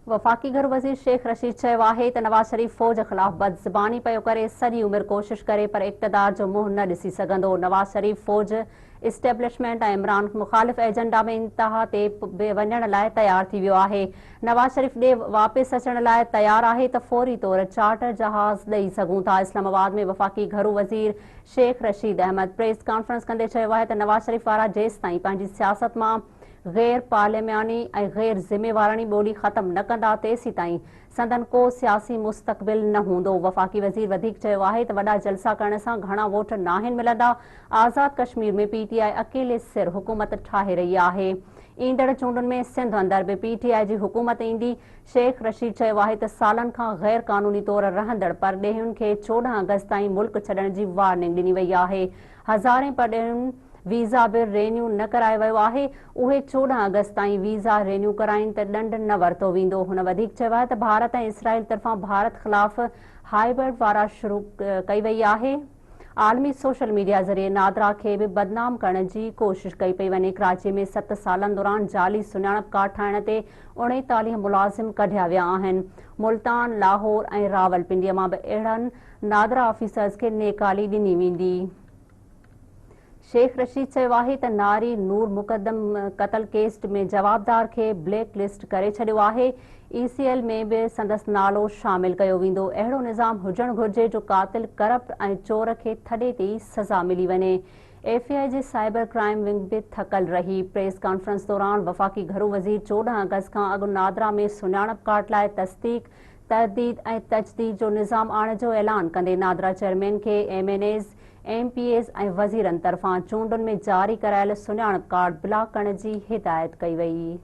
वफाकी घर वजीर शेख रशीद चयो आहे त नवाज शरीफ फौज खिलाफ बदज़बानी पियो करे सॼी उमिरि कोशिश करे पर इक़्तिदार जो मुंहुं न ॾिसी सघंदो। नवाज शरीफ फौज इस्टेब्लिशमेंट ऐं इमरान मुख़ालिफ़ एजेंडा में इंतहा ते वञण लाइ तयार थी वियो आहे। नवाज शरीफ ॾे वापसि अचण लाइ तयार आहे त फौरी तौर चार्टर जहाज़ ॾेई सघूं था। इस्लामाबाद में वफाकी घरू वज़ीर शेख रशीद अहमद प्रेस कॉन्फ्रेंस कंदे चयो आहे त नवाज शरीफ वारा जेसि ताईं पंहिंजी सियासत मां गैर पार्लियामानी ऐं गैर ज़िम्मेवारानी ॿोली ख़त्म न कंदा तेसी ताईं संदन को सियासी मुस्तक़बिल न हूंदो। वफ़ाक़ी वज़ीर वधीक चयो आहे त वॾा जलसा करण सां घणा वोट नाहिनि मिलंदा। आज़ाद कश्मीर में पीटीआई अकेले सिर हुकूमत ठाहे रही आहे। ईंदड़ चूंडुनि में सिंध अंदर बि पीटीआई जी हुकूमत ईंदी। शेख रशीद चयो आहे त सालनि खां गैर कानूनी तौर रहंदड़ परॾेहियुनि खे 14 अगस्त ताईं मुल्क छॾण जी वार्निंग ॾिनी वई आहे। हज़ारे परॾेहियुनि वीज़ा बि रिन्यू न करायो वियो आहे। उहे 14 अगस्त ताईं वीज़ा रिन्यू कराइनि त ॾंड न वरितो वेंदो। हुन वधीक चयो आहे त भारत ऐं इसराइल तरफ़ां भारत ख़िलाफ़ हाइब्रिड वारा शुरू कई वई आहे। आलमी सोशल मीडिया ज़रिए नादरा खे बि बदनाम करण जी कोशिश कई पई वञे। कराची में 7 सालनि दौरान जाली सुञाणप कार्ड ठाहिण ते 39 मुलाज़िम कढिया विया आहिनि। मुल्तान, लाहौर ऐं रावलपिंडीअ मां बि अहिड़नि नादरा ऑफिसर्स खे नेकाली ॾिनी वेंदी। शेख रशीद चयो आहे त नारी नूर मुक़दम क़तल केस में जवाबदार खे ब्लैक लिस्ट करे छॾियो आहे। ईसीएल में बि संदसि नालो शामिल कयो वेंदो। अहिड़ो निज़ाम हुजणु घुरिजे जो कातिल करप्ट ऐं चोर खे थॾे ते ई सज़ा मिली वञे। एफआई जी साइबर क्राइम विंग बि थकल रही। प्रेस कॉन्फ्रेंस दौरान वफ़ाक़ी घरू वज़ीर 14 अगस्त खां अॻु नादरा में सुञाणप कार्ड लाइ तस्दीक, तरदीद ऐं तजदीद जो निज़ाम आणण जो ऐलान कंदे नादरा चेयरमैन खे एमएनएज़, एमपीएज़ ऐं वज़ीरनि तरफ़ां चूंडुनि में जारी करायल सुञाणप कार्ड ब्लॉक करण जी हिदायत कई वई।